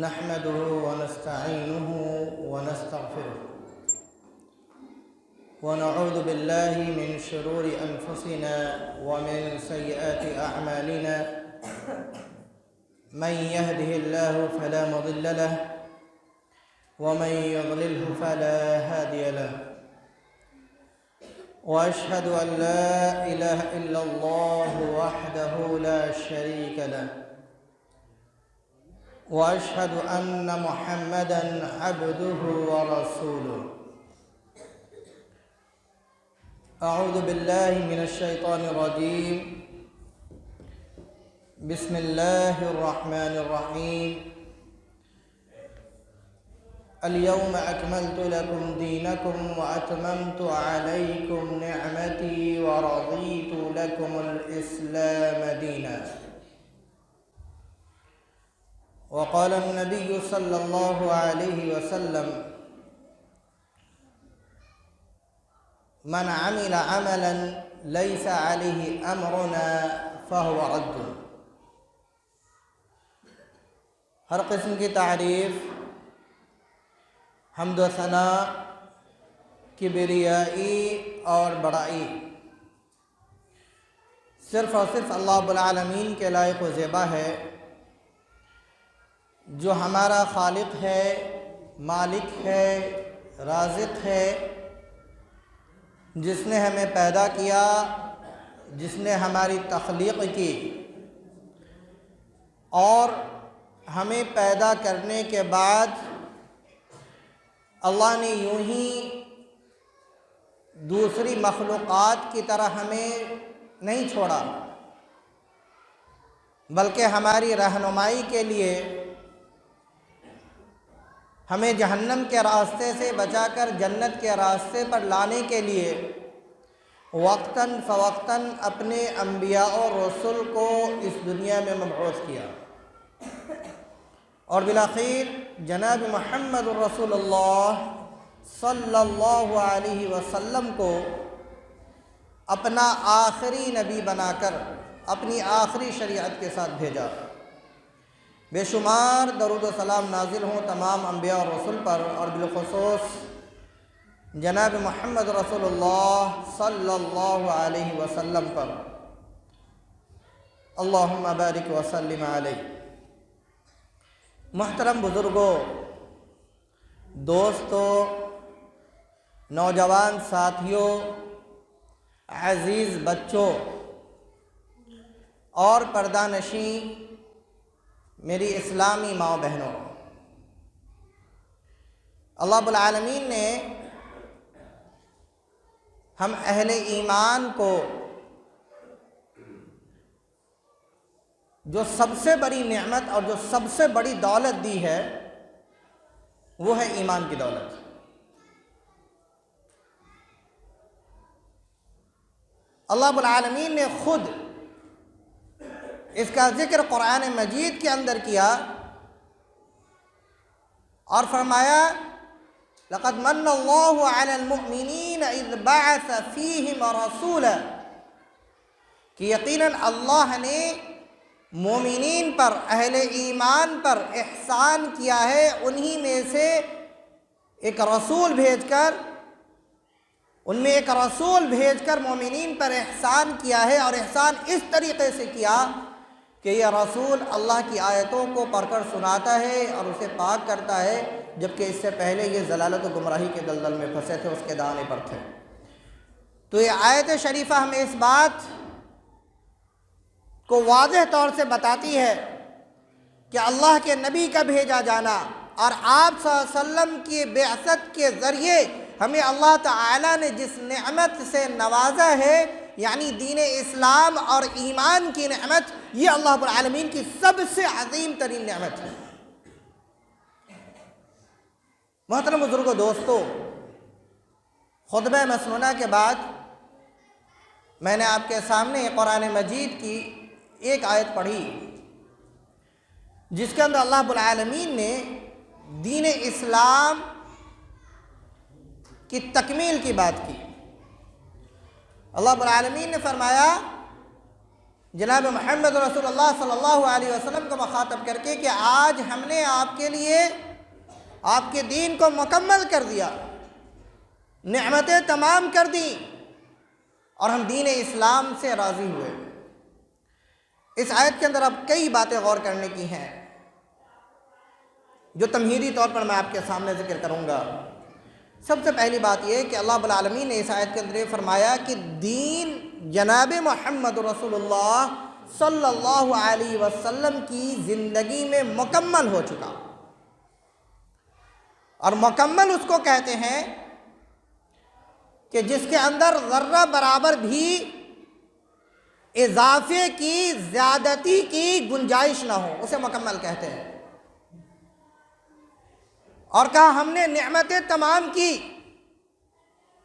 نحمده ونستعينه ونستغفره ونعوذ بالله من شرور أنفسنا ومن سيئات أعمالنا. من يهده الله فلا مضل له ومن يضلله فلا هادي له. وأشهد أن لا إله إلا الله وحده لا شريك له وأشهد أن محمدًا عبده ورسوله. أعوذ بالله من الشيطان الرجيم. بسم الله الرحمن الرحيم. اليوم أكملت لكم دينكم وأتممت عليكم نعمتي ورضيت لكم الإسلام دينا. وقال النبي صلى الله عليه وسلم: من عمل عملا ليس عليه أمرنا فهو رد. ہر قسم کی تعریف، حمد و ثنا، کبریائی اور بڑائی صرف اور صرف اللہ رب العالمین کے لائق و زیبا ہے، جو ہمارا خالق ہے، مالک ہے، رازق ہے، جس نے ہمیں پیدا کیا، جس نے ہماری تخلیق کی، اور ہمیں پیدا کرنے کے بعد اللہ نے یوں ہی دوسری مخلوقات کی طرح ہمیں نہیں چھوڑا، بلکہ ہماری رہنمائی کے لیے ہمیں جہنم کے راستے سے بچا کر جنت کے راستے پر لانے کے لیے وقتاً فوقتاً اپنے انبیاء اور رسول کو اس دنیا میں مبعوث کیا، اور بالآخر جناب محمد رسول اللہ صلی اللہ علیہ وسلم کو اپنا آخری نبی بنا کر اپنی آخری شریعت کے ساتھ بھیجا۔ بے شمار درود و سلام نازل ہوں تمام انبیاء اور رسول پر، اور بالخصوص جناب محمد رسول اللہ صلی اللہ علیہ وسلم پر۔ اللہم بارک وسلم علیہ۔ محترم بزرگوں، دوستوں، نوجوان ساتھیوں، عزیز بچوں اور پردہ نشین میری اسلامی ماں بہنوں، اللہ رب العالمین نے ہم اہل ایمان کو جو سب سے بڑی نعمت اور جو سب سے بڑی دولت دی ہے، وہ ہے ایمان کی دولت۔ اللہ رب العالمین نے خود اس کا ذکر قرآن مجید کے اندر کیا اور فرمایا: لقد من اللہ علی المؤمنین اذ بعث فیہم رسولا، کہ یقیناً اللہ نے مومنین پر، اہل ایمان پر احسان کیا ہے، انہی میں سے ایک رسول بھیج کر، ان میں ایک رسول بھیج کر مومنین پر احسان کیا ہے، اور احسان اس طریقے سے کیا کہ یہ رسول اللہ کی آیتوں کو پڑھ کر سناتا ہے اور اسے پاک کرتا ہے، جبکہ اس سے پہلے یہ ضلالت و گمراہی کے دلدل میں پھنسے تھے، اس کے دانے پر تھے۔ تو یہ آیت شریفہ ہمیں اس بات کو واضح طور سے بتاتی ہے کہ اللہ کے نبی کا بھیجا جانا اور آپ صلی اللہ علیہ وسلم کی بعثت کے ذریعے ہمیں اللہ تعالیٰ نے جس نعمت سے نوازا ہے، یعنی دین اسلام اور ایمان کی نعمت، یہ اللہ رب العالمین کی سب سے عظیم ترین نعمت ہے۔ محترم بزرگوں، دوستو، خطبہ مسنونہ کے بعد میں نے آپ کے سامنے قرآن مجید کی ایک آیت پڑھی، جس کے اندر اللہ رب العالمین نے دین اسلام کی تکمیل کی بات کی۔ اللہ رب العالمین نے فرمایا جناب محمد رسول اللہ صلی اللہ علیہ وسلم کو مخاطب کر کے کہ آج ہم نے آپ کے لیے آپ کے دین کو مکمل کر دیا، نعمتیں تمام کر دی اور ہم دین اسلام سے راضی ہوئے۔ اس آیت کے اندر اب کئی باتیں غور کرنے کی ہیں جو تمہیدی طور پر میں آپ کے سامنے ذکر کروں گا۔ سب سے پہلی بات یہ کہ اللہ رب العالمین نے اس آیت کے اندر یہ فرمایا کہ دین جناب محمد رسول اللہ صلی اللہ علیہ وسلم کی زندگی میں مکمل ہو چکا، اور مکمل اس کو کہتے ہیں کہ جس کے اندر ذرہ برابر بھی اضافے کی، زیادتی کی گنجائش نہ ہو، اسے مکمل کہتے ہیں۔ اور کہا ہم نے نعمتیں تمام کی،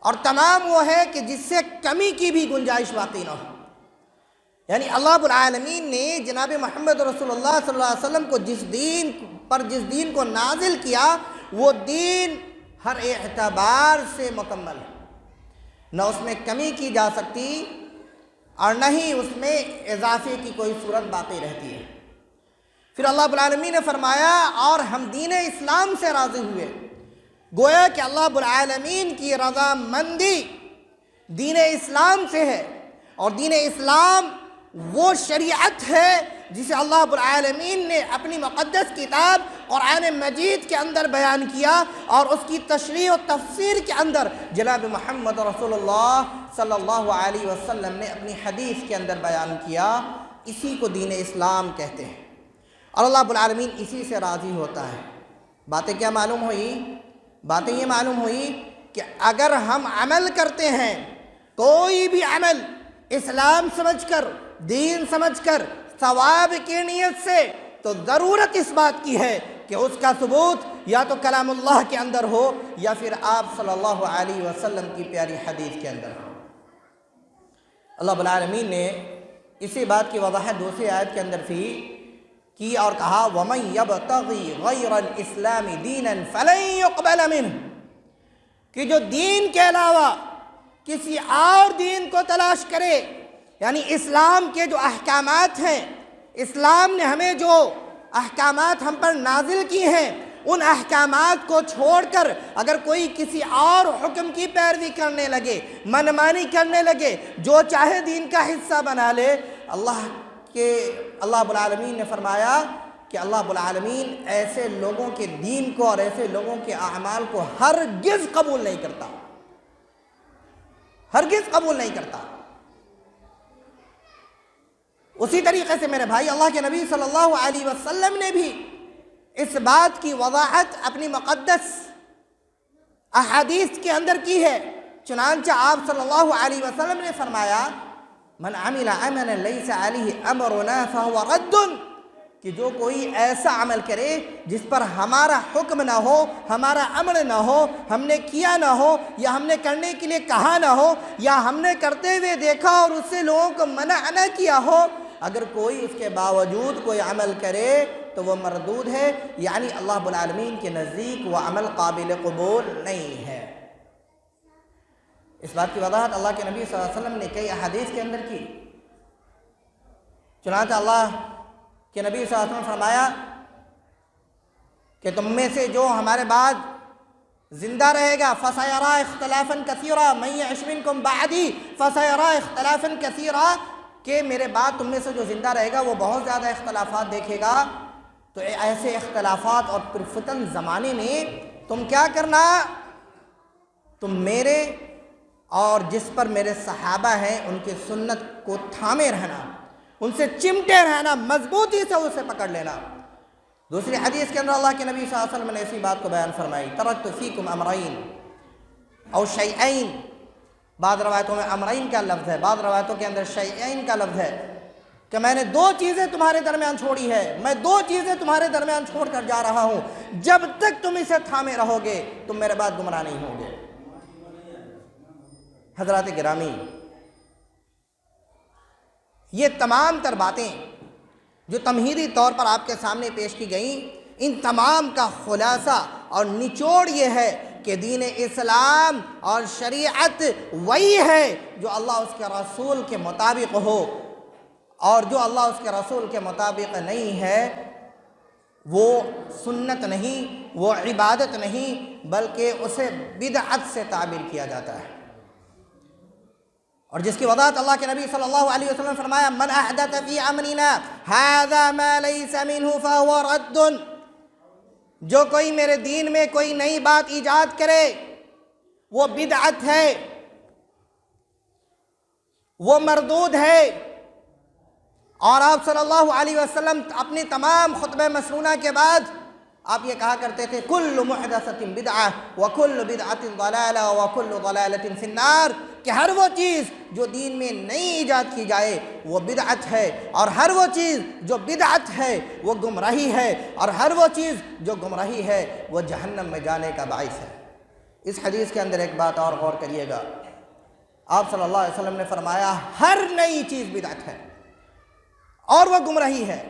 اور تمام وہ ہے کہ جس سے کمی کی بھی گنجائش باقی نہ ہو۔ یعنی اللہ رب العالمین نے جناب محمد رسول اللہ صلی اللہ علیہ وسلم کو جس دین کو نازل کیا، وہ دین ہر اعتبار سے مکمل ہے، نہ اس میں کمی کی جا سکتی اور نہ ہی اس میں اضافے کی کوئی صورت باقی رہتی ہے۔ پھر اللہ رب العالمین نے فرمایا اور ہم دین اسلام سے راضی ہوئے، گویا کہ اللہ رب العالمین کی رضامندی دین اسلام سے ہے، اور دین اسلام وہ شریعت ہے جسے اللہ رب العالمین نے اپنی مقدس کتاب قرآن مجید کے اندر بیان کیا، اور اس کی تشریح و تفسیر کے اندر جناب محمد رسول اللہ صلی اللہ علیہ وسلم نے اپنی حدیث کے اندر بیان کیا۔ اسی کو دین اسلام کہتے ہیں، اور اللہ رب العالمین اسی سے راضی ہوتا ہے۔ باتیں کیا معلوم ہوئی؟ باتیں یہ معلوم ہوئی کہ اگر ہم عمل کرتے ہیں، کوئی بھی عمل اسلام سمجھ کر، دین سمجھ کر، ثواب کی نیت سے، تو ضرورت اس بات کی ہے کہ اس کا ثبوت یا تو کلام اللہ کے اندر ہو یا پھر آپ صلی اللہ علیہ وسلم کی پیاری حدیث کے اندر ہو۔ اللہ رب العالمین نے اسی بات کی وضاحت دوسری آیت کے اندر کی اور کہا وَمَن يَبْتَغِي غَيْرَ الْإِسْلَامِ دِينًا فَلَن يُقْبَلَ مِنْهُ، کہ جو دین کے علاوہ کسی اور دین کو تلاش کرے، یعنی اسلام کے جو احکامات ہیں، اسلام نے ہمیں جو احکامات ہم پر نازل کی ہیں، ان احکامات کو چھوڑ کر اگر کوئی کسی اور حکم کی پیروی کرنے لگے، منمانی کرنے لگے، جو چاہے دین کا حصہ بنا لے، اللہ رب العالمین نے فرمایا کہ اللہ رب العالمین ایسے لوگوں کے دین کو اور ایسے لوگوں کے اعمال کو ہرگز قبول نہیں کرتا، ہرگز قبول نہیں کرتا۔ اسی طریقے سے میرے بھائی، اللہ کے نبی صلی اللہ علیہ وسلم نے بھی اس بات کی وضاحت اپنی مقدس احادیث کے اندر کی ہے۔ چنانچہ آپ صلی اللہ علیہ وسلم نے فرمایا من عمل عملا لیس علیہ امرنا فہو رد، کہ جو کوئی ایسا عمل کرے جس پر ہمارا حکم نہ ہو، ہمارا امر نہ ہو، ہم نے کیا نہ ہو، یا ہم نے کرنے کے لیے کہا نہ ہو، یا ہم نے کرتے ہوئے دیکھا اور اس سے لوگوں کو منع نہ کیا ہو، اگر کوئی اس کے باوجود کوئی عمل کرے تو وہ مردود ہے، یعنی اللہ رب العالمین کے نزدیک وہ عمل قابل قبول نہیں ہے۔ اس بات کی وضاحت اللہ کے نبی صلی اللہ علیہ وسلم نے کئی احادیث کے اندر کی۔ چنانچہ اللہ کہ نبی صلی اللہ علیہ وسلم فرمایا کہ تم میں سے جو ہمارے بعد زندہ رہے گا فَسَيَرَا اخْتِلَافًا كَثِيرًا مَن يَعِشْ مِنكُم بَعْدِي فَسَيَرَا اخْتِلَافًا كَثِيرًا، کہ میرے بعد تم میں سے جو زندہ رہے گا وہ بہت زیادہ اختلافات دیکھے گا۔ تو ایسے اختلافات اور پرفتن زمانے میں تم کیا کرنا، تم میرے اور جس پر میرے صحابہ ہیں ان کی سنت کو تھامے رہنا، ان سے چمٹے رہنا، مضبوطی سے اسے پکڑ لینا۔ دوسری حدیث کے اندر اللہ کے نبی صلی اللہ علیہ وسلم نے اسی بات کو بیان فرمائی، ترکت فیکم امرین او شیئین، بعض روایتوں میں امرین کا لفظ ہے، بعض روایتوں کے اندر شیئین کا لفظ ہے، کہ میں نے دو چیزیں تمہارے درمیان چھوڑی ہے، میں دو چیزیں تمہارے درمیان چھوڑ کر جا رہا ہوں، جب تک تم اسے تھامے رہو گے تم میرے بعد گمراہ نہیں ہوں گے۔ حضرات گرامی، یہ تمام تر باتیں جو تمہیدی طور پر آپ کے سامنے پیش کی گئیں، ان تمام کا خلاصہ اور نچوڑ یہ ہے کہ دین اسلام اور شریعت وہی ہے جو اللہ اس کے رسول کے مطابق ہو، اور جو اللہ اس کے رسول کے مطابق نہیں ہے وہ سنت نہیں، وہ عبادت نہیں، بلکہ اسے بدعت سے تعبیر کیا جاتا ہے۔ اور جس کی وضاحت اللہ کے نبی صلی اللہ علیہ وسلم نے فرمایا من احدث فی امرنا هذا ما ليس منه فهو رد، جو کوئی میرے دین میں کوئی نئی بات ایجاد کرے وہ بدعت ہے، وہ مردود ہے۔ اور آپ صلی اللہ علیہ وسلم اپنی تمام خطبہ مسنونہ کے بعد آپ یہ کہا کرتے تھے کل محدثۃ بدعہ وکل بدعۃ ضلالہ وکل ضلالۃ فی النار، کہ ہر وہ چیز جو دین میں نئی ایجاد کی جائے وہ بدعت ہے، اور ہر وہ چیز جو بدعت ہے وہ گمراہی ہے، اور ہر وہ چیز جو گمراہی ہے وہ جہنم میں جانے کا باعث ہے۔ اس حدیث کے اندر ایک بات اور غور کریے گا، آپ صلی اللہ علیہ وسلم نے فرمایا ہر نئی چیز بدعت ہے اور وہ گمراہی ہے۔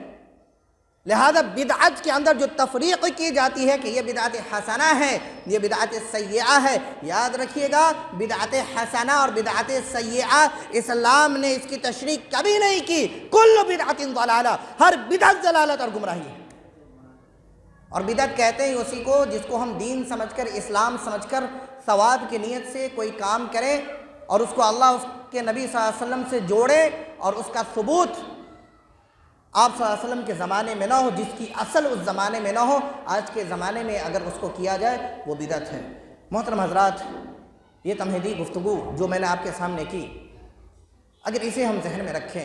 لہذا بدعت کے اندر جو تفریق کی جاتی ہے کہ یہ بدعت حسنہ ہے، یہ بدعت سیئہ ہے، یاد رکھیے گا بدعت حسنہ اور بدعت سیئہ اسلام نے اس کی تشریح کبھی نہیں کی۔ کل بدعت ضلالہ، ہر بدعت ضلالت اور گمراہی ہے۔ اور بدعت کہتے ہیں اسی کو جس کو ہم دین سمجھ کر، اسلام سمجھ کر ثواب کی نیت سے کوئی کام کریں اور اس کو اللہ اس کے نبی صلی اللہ علیہ وسلم سے جوڑے اور اس کا ثبوت آپ صلی اللہ علیہ وسلم کے زمانے میں نہ ہو، جس کی اصل اس زمانے میں نہ ہو، آج کے زمانے میں اگر اس کو کیا جائے وہ بدعت ہے۔ محترم حضرات، یہ تمہیدی گفتگو جو میں نے آپ کے سامنے کی، اگر اسے ہم ذہن میں رکھیں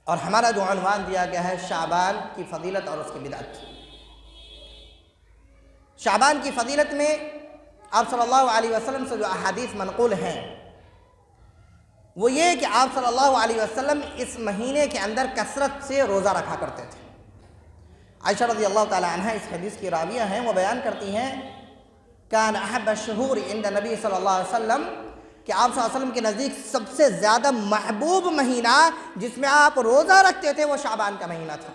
اور ہمارا جو عنوان دیا گیا ہے شعبان کی فضیلت اور اس کی بدعت، شعبان کی فضیلت میں آپ صلی اللہ علیہ وسلم سے جو احادیث منقول ہیں وہ یہ کہ آپ صلی اللہ علیہ وسلم اس مہینے کے اندر کثرت سے روزہ رکھا کرتے تھے۔ عائشہ رضی اللہ تعالی عنہ اس حدیث کی راویہ ہیں، وہ بیان کرتی ہیں کان احب الشہور عند نبی صلی اللہ علیہ وسلم، کہ آپ صلی اللہ علیہ وسلم کے نزدیک سب سے زیادہ محبوب مہینہ جس میں آپ روزہ رکھتے تھے وہ شعبان کا مہینہ تھا،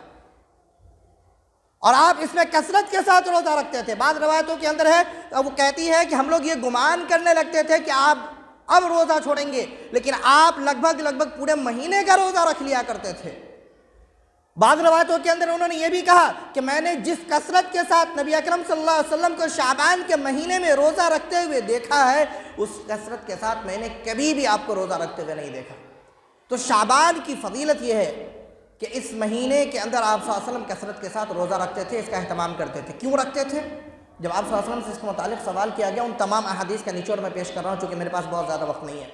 اور آپ اس میں کثرت کے ساتھ روزہ رکھتے تھے۔ بعض روایتوں کے اندر ہے وہ کہتی ہے کہ ہم لوگ یہ گمان کرنے لگتے تھے کہ آپ اب روزہ چھوڑیں گے، لیکن آپ لگ بھگ پورے مہینے کا روزہ رکھ لیا کرتے تھے۔ بعض روایتوں کے اندر انہوں نے یہ بھی کہا کہ میں نے جس کثرت کے ساتھ نبی اکرم صلی اللہ علیہ وسلم کو شعبان کے مہینے میں روزہ رکھتے ہوئے دیکھا ہے، اس کثرت کے ساتھ میں نے کبھی بھی آپ کو روزہ رکھتے ہوئے نہیں دیکھا۔ تو شعبان کی فضیلت یہ ہے کہ اس مہینے کے اندر آپ صلی اللہ علیہ وسلم کثرت کے ساتھ روزہ رکھتے تھے، اس کا اہتمام کرتے تھے۔ کیوں رکھتے تھے؟ جب آپ صلی اللہ علیہ وسلم سے اس کے متعلق سوال کیا گیا، ان تمام احادیث کا نچوڑ میں پیش کر رہا ہوں چونکہ میرے پاس بہت زیادہ وقت نہیں ہے۔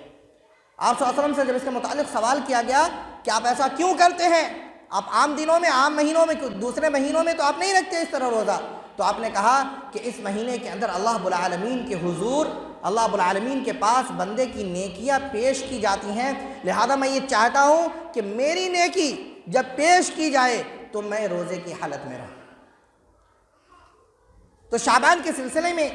آپ صلی اللہ علیہ وسلم سے جب اس کے متعلق سوال کیا گیا کہ آپ ایسا کیوں کرتے ہیں، آپ عام دنوں میں، عام مہینوں میں، دوسرے مہینوں میں تو آپ نہیں رکھتے اس طرح روزہ، تو آپ نے کہا کہ اس مہینے کے اندر اللہ رب العالمین کے حضور، اللہ رب العالمین کے پاس بندے کی نیکیاں پیش کی جاتی ہیں، لہذا میں یہ چاہتا ہوں کہ میری نیکی جب پیش کی جائے تو میں روزے کی حالت میں رہوں۔ تو شعبان کے سلسلے میں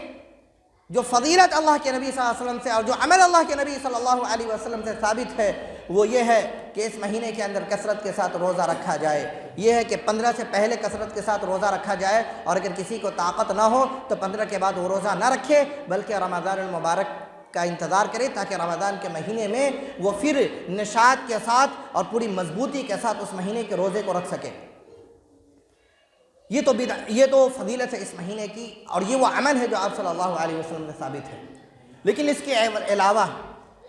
جو فضیلت اللہ کے نبی صلی اللہ علیہ وسلم سے اور جو عمل اللہ کے نبی صلی اللہ علیہ وسلم سے ثابت ہے وہ یہ ہے کہ اس مہینے کے اندر کثرت کے ساتھ روزہ رکھا جائے۔ یہ ہے کہ 15 سے پہلے کثرت کے ساتھ روزہ رکھا جائے، اور اگر کسی کو طاقت نہ ہو تو 15 کے بعد وہ روزہ نہ رکھے، بلکہ رمضان المبارک کا انتظار کرے تاکہ رمضان کے مہینے میں وہ پھر نشاط کے ساتھ اور پوری مضبوطی کے ساتھ اس مہینے کے روزے کو رکھ سکے۔ یہ تو فضیلت ہے اس مہینے کی، اور یہ وہ عمل ہے جو آپ صلی اللہ علیہ وسلم نے ثابت ہے۔ لیکن اس کے علاوہ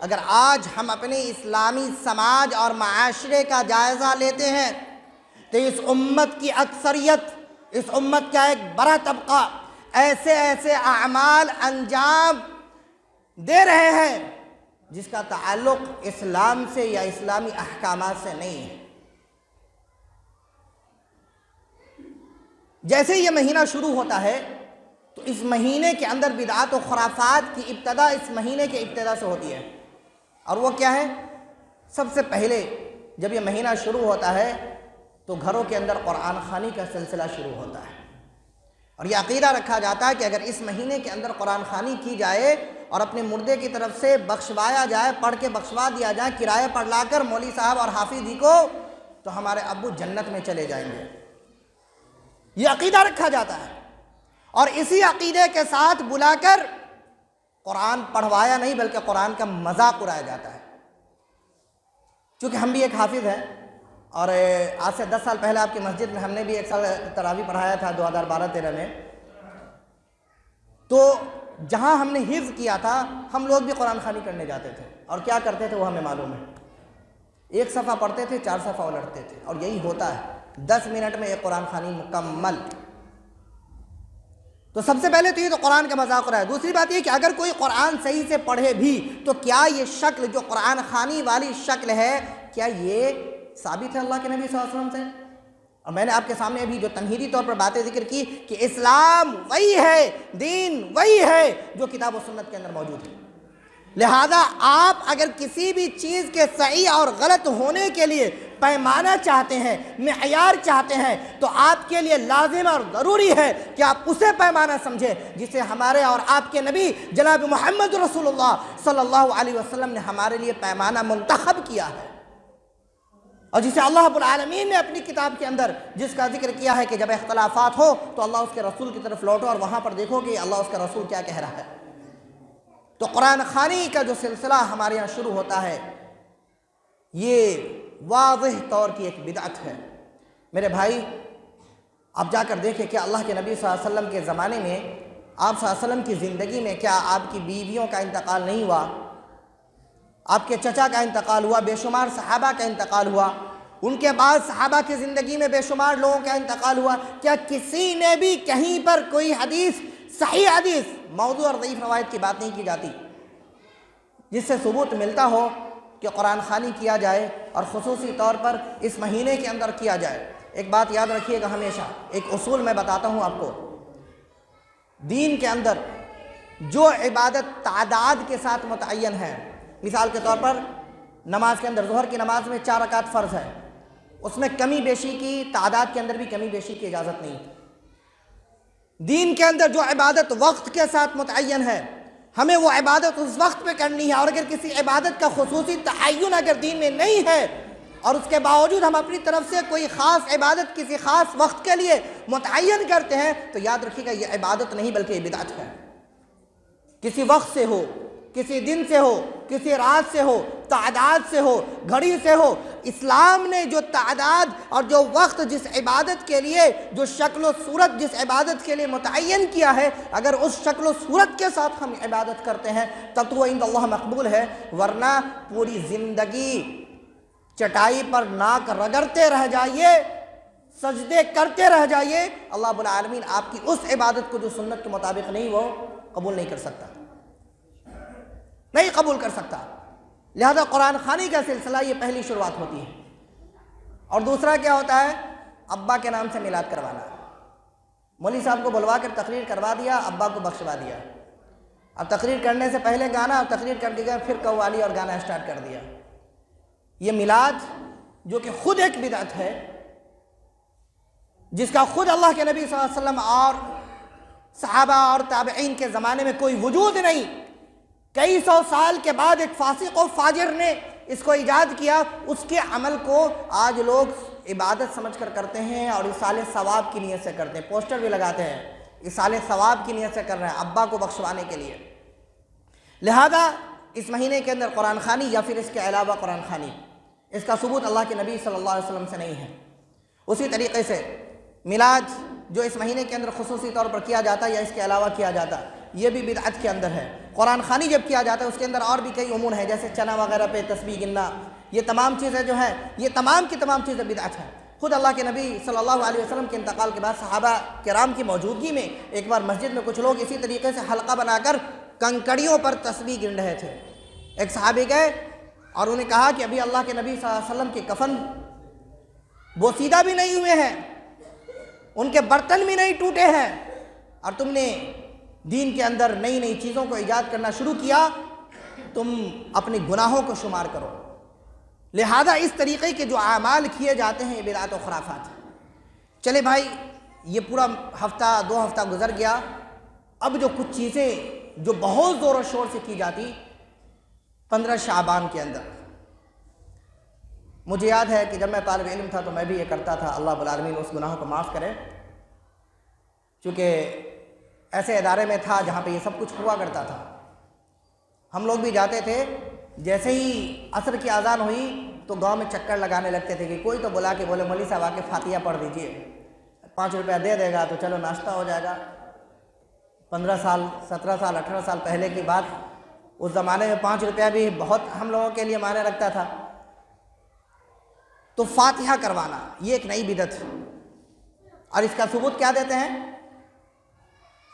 اگر آج ہم اپنے اسلامی سماج اور معاشرے کا جائزہ لیتے ہیں تو اس امت کی اکثریت، اس امت کا ایک بڑا طبقہ ایسے اعمال انجام دے رہے ہیں جس کا تعلق اسلام سے یا اسلامی احکامات سے نہیں ہے۔ جیسے یہ مہینہ شروع ہوتا ہے تو اس مہینے کے اندر بدعات و خرافات کی ابتدا اس مہینے کے ابتدا سے ہوتی ہے، اور وہ کیا ہے؟ سب سے پہلے جب یہ مہینہ شروع ہوتا ہے تو گھروں کے اندر قرآن خوانی کا سلسلہ شروع ہوتا ہے، اور یہ عقیدہ رکھا جاتا ہے کہ اگر اس مہینے کے اندر قرآن خوانی کی جائے اور اپنے مردے کی طرف سے بخشوایا جائے، پڑھ کے بخشوا دیا جائے کرایہ پر لا کر مولوی صاحب اور حافظ جی کو، تو ہمارے ابو جنت میں چلے جائیں گے۔ یہ عقیدہ رکھا جاتا ہے، اور اسی عقیدے کے ساتھ بلا کر قرآن پڑھوایا نہیں بلکہ قرآن کا مذاق اڑایا جاتا ہے۔ چونکہ ہم بھی ایک حافظ ہیں، اور آج سے 10 سال پہلے آپ کی مسجد میں ہم نے بھی ایک سال تراویح پڑھایا تھا 2012-13 میں. تو جہاں ہم نے حفظ کیا تھا ہم لوگ بھی قرآن خوانی کرنے جاتے تھے اور کیا کرتے تھے وہ ہمیں معلوم ہے. ایک صفحہ پڑھتے تھے 4 صفحہ الٹتے تھے اور یہی ہوتا ہے 10 منٹ میں ایک قرآن خوانی مکمل. تو سب سے پہلے تو یہ تو قرآن کا مذاق ہو رہا ہے. دوسری بات یہ کہ اگر کوئی قرآن صحیح سے پڑھے بھی تو کیا یہ شکل جو قرآن خوانی والی شکل ہے کیا یہ ثابت ہے اللہ کے نبی صلی اللہ علیہ وسلم سے؟ اور میں نے آپ کے سامنے ابھی جو تمہیدی طور پر باتیں ذکر کی کہ اسلام وہی ہے، دین وہی ہے جو کتاب و سنت کے اندر موجود ہے. لہذا آپ اگر کسی بھی چیز کے صحیح اور غلط ہونے کے لیے پیمانہ چاہتے ہیں، معیار چاہتے ہیں، تو آپ کے لیے لازم اور ضروری ہے کہ آپ اسے پیمانہ سمجھیں جسے ہمارے اور آپ کے نبی جناب محمد رسول اللہ صلی اللہ علیہ وسلم نے ہمارے لیے پیمانہ منتخب کیا ہے، اور جسے اللہ رب العالمین نے اپنی کتاب کے اندر جس کا ذکر کیا ہے کہ جب اختلافات ہو تو اللہ اس کے رسول کی طرف لوٹو اور وہاں پر دیکھو کہ اللہ اس کا رسول کیا کہہ رہا ہے. تو قرآن خوانی کا جو سلسلہ ہمارے یہاں شروع ہوتا ہے یہ واضح طور کی ایک بدعت ہے. میرے بھائی آپ جا کر دیکھیں کہ اللہ کے نبی صلی اللہ علیہ وسلم کے زمانے میں آپ صلی اللہ علیہ وسلم کی زندگی میں کیا آپ کی بیویوں کا انتقال نہیں ہوا؟ آپ کے چچا کا انتقال ہوا، بے شمار صحابہ کا انتقال ہوا، ان کے بعد صحابہ کی زندگی میں بے شمار لوگوں کا انتقال ہوا. کیا کسی نے بھی کہیں پر کوئی حدیث، صحیح حدیث، موضوع اور ضعیف روایت کی بات نہیں کی جاتی جس سے ثبوت ملتا ہو کہ قرآن خوانی کیا جائے اور خصوصی طور پر اس مہینے کے اندر کیا جائے؟ ایک بات یاد رکھیے گا ہمیشہ، ایک اصول میں بتاتا ہوں آپ کو. دین کے اندر جو عبادت تعداد کے ساتھ متعین ہے، مثال کے طور پر نماز کے اندر ظہر کی نماز میں 4 رکعت فرض ہے، اس میں کمی بیشی کی، تعداد کے اندر بھی کمی بیشی کی اجازت نہیں. دین کے اندر جو عبادت وقت کے ساتھ متعین ہے ہمیں وہ عبادت اس وقت پہ کرنی ہے، اور اگر کسی عبادت کا خصوصی تعین اگر دین میں نہیں ہے اور اس کے باوجود ہم اپنی طرف سے کوئی خاص عبادت کسی خاص وقت کے لیے متعین کرتے ہیں تو یاد رکھیے گا یہ عبادت نہیں بلکہ یہ بدعت ہے. کسی وقت سے ہو، کسی دن سے ہو، کسی رات سے ہو، تعداد سے ہو، گھڑی سے ہو، اسلام نے جو تعداد اور جو وقت جس عبادت کے لیے، جو شکل و صورت جس عبادت کے لیے متعین کیا ہے، اگر اس شکل و صورت کے ساتھ ہم عبادت کرتے ہیں تب تو وہ عند اللہ مقبول ہے. ورنہ پوری زندگی چٹائی پر ناک رگڑتے رہ جائیے، سجدے کرتے رہ جائیے، اللہ رب العالمین آپ کی اس عبادت کو جو سنت کے مطابق نہیں وہ قبول نہیں کر سکتا، نہیں قبول کر سکتا. لہذا قرآن خوانی کا سلسلہ یہ پہلی شروعات ہوتی ہے. اور دوسرا کیا ہوتا ہے؟ ابا کے نام سے میلاد کروانا. مولوی صاحب کو بلوا کر تقریر کروا دیا، ابا کو بخشوا دیا. اب تقریر کرنے سے پہلے گانا، اور تقریر کر دی گیا پھر قوالی اور گانا اسٹارٹ کر دیا. یہ میلاد جو کہ خود ایک بدعت ہے، جس کا خود اللہ کے نبی صلی اللہ علیہ وسلم اور صحابہ اور تابعین کے زمانے میں کوئی وجود نہیں، کئی سو سال کے بعد ایک فاسق و فاجر نے اس کو ایجاد کیا. اس کے عمل کو آج لوگ عبادت سمجھ کر کرتے ہیں اور ایصال ثواب کی نیت سے کرتے ہیں. پوسٹر بھی لگاتے ہیں، ایصال ثواب کی نیت سے کر رہے ہیں ابا کو بخشوانے کے لیے. لہذا اس مہینے کے اندر قرآن خوانی یا پھر اس کے علاوہ قرآن خوانی، اس کا ثبوت اللہ کے نبی صلی اللہ علیہ وسلم سے نہیں ہے. اسی طریقے سے میلاد جو اس مہینے کے اندر خصوصی طور پر کیا جاتا ہے یا اس کے علاوہ کیا جاتا ہے یہ بھی بدعت کے اندر ہے. قرآن خوانی جب کیا جاتا ہے اس کے اندر اور بھی کئی امور ہیں، جیسے چنا وغیرہ پہ تسبیح گننا، یہ تمام چیزیں جو ہیں یہ تمام کی تمام چیزیں بدعت ہیں. خود اللہ کے نبی صلی اللہ علیہ وسلم کے انتقال کے بعد صحابہ کرام کی موجودگی میں ایک بار مسجد میں کچھ لوگ اسی طریقے سے حلقہ بنا کر کنکڑیوں پر تسبیح گن رہے تھے. ایک صحابی گئے اور انہیں کہا کہ ابھی اللہ کے نبی صلی اللہ علیہ وسلم کے کفن بوسیدہ بھی نہیں ہوئے ہیں، ان کے برتن بھی نہیں ٹوٹے ہیں، اور تم نے دین کے اندر نئی نئی چیزوں کو ایجاد کرنا شروع کیا، تم اپنے گناہوں کو شمار کرو. لہذا اس طریقے کے جو اعمال کیے جاتے ہیں یہ بدعت و خرافات ہیں. چلے بھائی یہ پورا ہفتہ 2 ہفتہ گزر گیا. اب جو کچھ چیزیں جو بہت زور و شور سے کی جاتی 15 شعبان کے اندر، مجھے یاد ہے کہ جب میں طالب علم تھا تو میں بھی یہ کرتا تھا. اللہ رب العالمین اس گناہوں کو معاف کرے. چونکہ ایسے ادارے میں تھا جہاں پہ یہ سب کچھ ہوا کرتا تھا. ہم لوگ بھی جاتے تھے جیسے ہی عصر کی اذان ہوئی تو گاؤں میں چکر لگانے لگتے تھے کہ کوئی تو بلا کے بولے مولوی صاحب آ کے فاتحہ پڑھ دیجئے، 5 روپیہ دے دے گا تو چلو ناشتہ ہو جائے گا۔ 15 سال 17 سال 18 سال پہلے کی بات، اس زمانے میں 5 روپیہ بھی بہت ہم لوگوں کے لیے معنی رکھتا تھا۔ تو فاتحہ کروانا یہ ایک نئی بدعت ہے، اور اس کا ثبوت کیا دیتے ہیں؟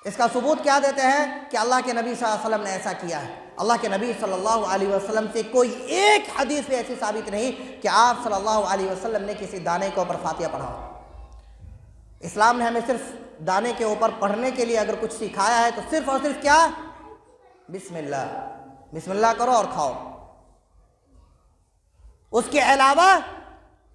اس کا ثبوت کیا دیتے ہیں کہ اللہ کے نبی صلی اللہ علیہ وسلم نے ایسا کیا ہے۔ اللہ کے نبی صلی اللہ علیہ وسلم سے کوئی ایک حدیث بھی ایسی ثابت نہیں کہ آپ صلی اللہ علیہ وسلم نے کسی دانے کے اوپر فاتحہ پڑھا ہو۔ اسلام نے ہمیں صرف دانے کے اوپر پڑھنے کے لیے اگر کچھ سکھایا ہے تو صرف اور صرف کیا؟ بسم اللہ، بسم اللہ کرو اور کھاؤ۔ اس کے علاوہ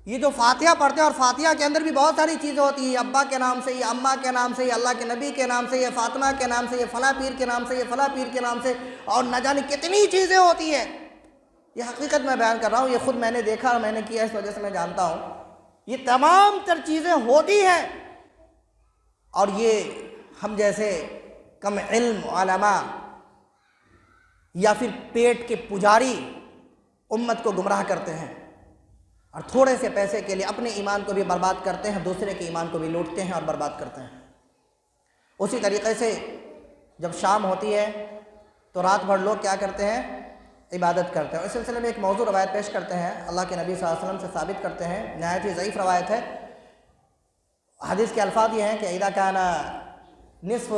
یہ جو فاتحہ پڑھتے ہیں، اور فاتحہ کے اندر بھی بہت ساری چیزیں ہوتی ہیں، ابا کے نام سے، یہ اماں کے نام سے، یہ اللہ کے نبی کے نام سے، یہ فاطمہ کے نام سے، یہ فلاں پیر کے نام سے، یہ فلاں پیر کے نام سے، اور نہ جانے کتنی چیزیں ہوتی ہیں۔ یہ حقیقت میں بیان کر رہا ہوں، یہ خود میں نے دیکھا اور میں نے کیا، اس وجہ سے میں جانتا ہوں۔ یہ تمام تر چیزیں ہوتی ہیں، اور یہ ہم جیسے کم علم علماء یا پھر پیٹ کے پجاری امت کو گمراہ کرتے ہیں، اور تھوڑے سے پیسے کے لیے اپنے ایمان کو بھی برباد کرتے ہیں، دوسرے کے ایمان کو بھی لوٹتے ہیں اور برباد کرتے ہیں۔ اسی طریقے سے جب شام ہوتی ہے تو رات بھر لوگ کیا کرتے ہیں؟ عبادت کرتے ہیں۔ اس سلسلے میں ایک موضوع روایت پیش کرتے ہیں، اللہ کے نبی صلی اللہ علیہ وسلم سے ثابت کرتے ہیں، نہایت ہی ضعیف روایت ہے۔ حدیث کے الفاظ یہ ہیں کہ اذا کان نصف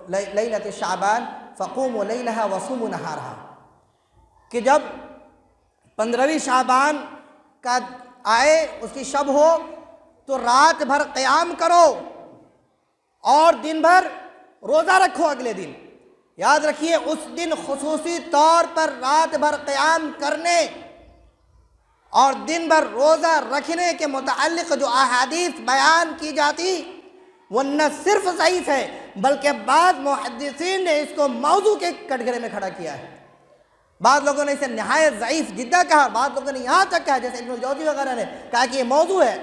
لیلۃ شعبان فقوموا لیلھا وصوموا نہارھا، کہ جب 15ویں شعبان کا آئے، اس کی شب ہو، تو رات بھر قیام کرو اور دن بھر روزہ رکھو۔ اگلے دن یاد رکھیے، اس دن خصوصی طور پر رات بھر قیام کرنے اور دن بھر روزہ رکھنے کے متعلق جو احادیث بیان کی جاتی وہ نہ صرف ضعیف ہے بلکہ بعض محدثین نے اس کو موضوع کے کٹگرے میں کھڑا کیا ہے۔ بعض لوگوں نے اسے نہایت ضعیف جدہ کہا، بعض لوگوں نے یہاں تک کہا، جیسے ابن الجوزی وغیرہ نے کہا کہ یہ موضوع ہے۔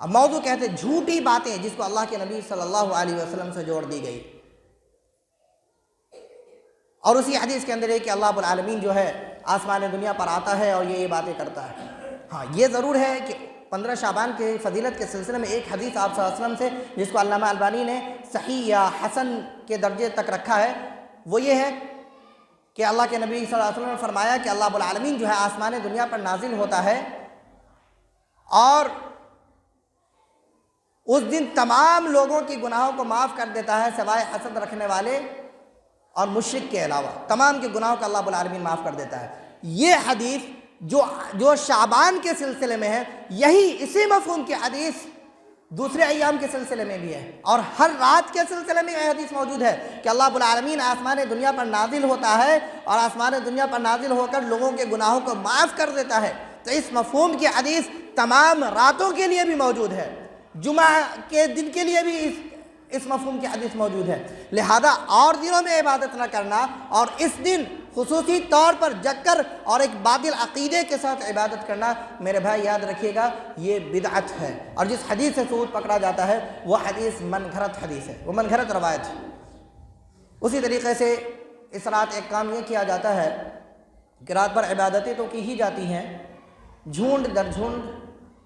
اب موضوع کہتے ہیں جھوٹی باتیں جس کو اللہ کے نبی صلی اللہ علیہ وسلم سے جوڑ دی گئی، اور اسی حدیث کے اندر ہے کہ اللہ رب العالمین جو ہے آسمان دنیا پر آتا ہے اور یہ باتیں کرتا ہے۔ ہاں، یہ ضرور ہے کہ 15 شعبان کے فضیلت کے سلسلے میں ایک حدیث آپ صلی اللہ علیہ وسلم سے جس کو علامہ البانی نے صحیح یا حسن کے درجے تک رکھا ہے، وہ یہ ہے کہ اللہ کے نبی صلی اللہ علیہ وسلم نے فرمایا کہ اللہ رب العالمین جو ہے آسمان دنیا پر نازل ہوتا ہے، اور اس دن تمام لوگوں کی گناہوں کو معاف کر دیتا ہے سوائے حسد رکھنے والے اور مشرک کے علاوہ، تمام کے گناہوں کو اللہ رب العالمین معاف کر دیتا ہے۔ یہ حدیث جو شعبان کے سلسلے میں ہے، یہی اسی مفہوم کی حدیث دوسرے ایام کے سلسلے میں بھی ہے، اور ہر رات کے سلسلے میں یہ حدیث موجود ہے کہ اللہ رب العالمین آسمان دنیا پر نازل ہوتا ہے اور آسمان دنیا پر نازل ہو کر لوگوں کے گناہوں کو معاف کر دیتا ہے۔ تو اس مفہوم کی حدیث تمام راتوں کے لیے بھی موجود ہے، جمعہ کے دن کے لیے بھی اس مفہوم کی حدیث موجود ہے۔ لہذا اور دنوں میں عبادت نہ کرنا اور اس دن خصوصی طور پر جگ کر اور ایک باطل عقیدے کے ساتھ عبادت کرنا، میرے بھائی یاد رکھیے گا، یہ بدعت ہے، اور جس حدیث سے ثبوت پکڑا جاتا ہے وہ حدیث منگھرت حدیث ہے، وہ منگھرت روایت ہے۔ اسی طریقے سے اس رات ایک کام یہ کیا جاتا ہے کہ رات بھر عبادتیں تو کی ہی جاتی ہیں، جھونڈ در جھونڈ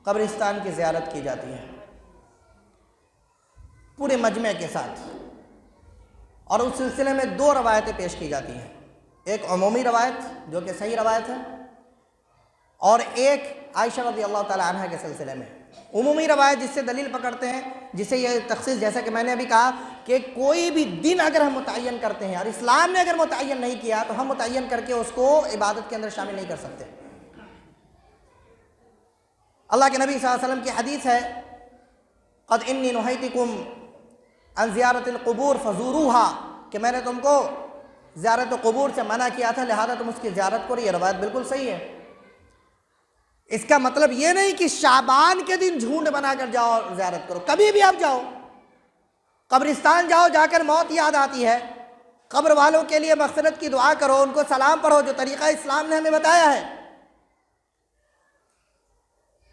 قبرستان کی زیارت کی جاتی ہے پورے مجمع کے ساتھ، اور اس سلسلے میں 2 روایتیں پیش کی جاتی ہیں، ایک عمومی روایت جو کہ صحیح روایت ہے، اور ایک عائشہ رضی اللہ تعالی عنہ کے سلسلے میں۔ عمومی روایت جس سے دلیل پکڑتے ہیں، جسے یہ تخصیص، جیسا کہ میں نے ابھی کہا کہ کوئی بھی دن اگر ہم متعین کرتے ہیں اور اسلام نے اگر متعین نہیں کیا تو ہم متعین کر کے اس کو عبادت کے اندر شامل نہیں کر سکتے۔ اللہ کے نبی صلی اللہ علیہ وسلم کی حدیث ہے، قد انی نہیتکم عن زیارت القبور فزوروها، کہ میں نے تم کو زیارت قبور سے منع کیا تھا لہذا تم اس کی زیارت کرو۔ یہ روایت بالکل صحیح ہے۔ اس کا مطلب یہ نہیں کہ شعبان کے دن جھونڈ بنا کر جاؤ اور زیارت کرو، کبھی بھی آپ جاؤ، قبرستان جاؤ، جا کر موت یاد آتی ہے، قبر والوں کے لیے مغفرت کی دعا کرو، ان کو سلام پڑھو، جو طریقہ اسلام نے ہمیں بتایا ہے۔